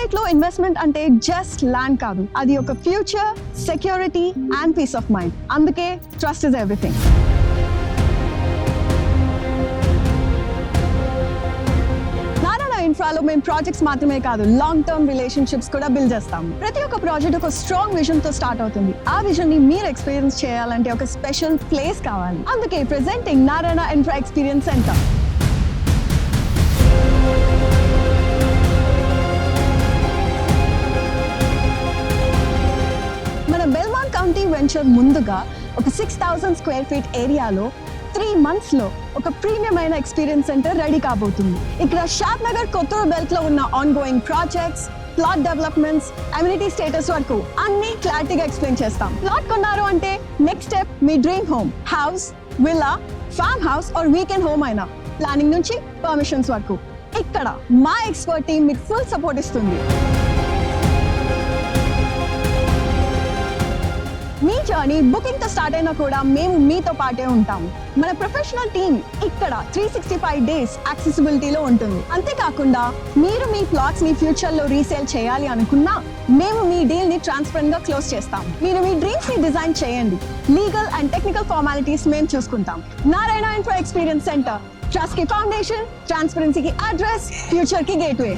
Estate లో investment అంటే just land కాదు, అది ఒక future, security and peace of mind. అందుకే ట్రస్ట్ ఇస్ ఎవ్రీథింగ్. ఇన్ఫ్రాలో మేము ప్రాజెక్ట్స్ మాత్రమే కాదు, లాంగ్ టర్మ్ రిలేషన్షిప్స్ కూడా బిల్డ్ చేస్తాం. ప్రతి ఒక్క ప్రాజెక్ట్ ఒక స్ట్రాంగ్ విజన్ తో స్టార్ట్ అవుతుంది. ఆ విజన్ ని మీరు ఎక్స్పీరియన్స్ చేయాలంటే ఒక స్పెషల్ ప్లేస్ కావాలి. అందుకే presenting Narayana infra experience centre. మన బెల్మాంట్ కౌంటీ వెంచర్ ముందుగా ఒక 6,000 స్క్వేర్ ఫీట్ ఏరియాలో 3 months లో ఒక ప్రీమియమైన ఎక్స్పీరియన్స్ సెంటర్ రెడీ కాబోతుంది. ఇక్కడ షాద్ నగర్ కొత్తూరు బెల్ట్ లో ఉన్న on going projects, plot developments, amenity status వరకు అన్ని క్లారిటీగా ఎక్స్ప్లెయిన్ చేస్తాం. ప్లాట్ కొన్నారు అంటే నెక్స్ట్ స్టెప్ మీ dream home, house, villa, farm house or weekend home అయినా, ప్లానింగ్ నుంచి పర్మిషన్స్ వరకు ఇక్కడ మా ఎక్స్పర్ట్ టీం మీకు ఫుల్ సపోర్ట్ ఇస్తుంది. మీ జర్నీ బుకింగ్ తో స్టార్ట్ అయినా కూడా మేము మీతో పాటే ఉంటాము. మన ప్రొఫెషనల్ టీం ఇక్కడ 365 days యాక్సెసిబిలిటీలో ఉంటుంది. అంతేకాకుండా మీరు మీ ప్లాట్స్ ని ఫ్యూచర్ లో రీసేల్ చేయాలి అనుకున్నా మేము మీ డీల్ ని ట్రాన్స్పరెంట్ గా క్లోజ్ చేస్తాం. మీరు మీ డ్రీమ్స్ ని డిజైన్ చేయండి, లీగల్ అండ్ టెక్నికల్ ఫార్మాలిటీస్ మేము చూసుకుంటాం. Narayana infra experience centre, trust కి ఫౌండేషన్, ట్రాన్స్పరెన్సీ కి అడ్రస్, ఫ్యూచర్ కి గేట్వే.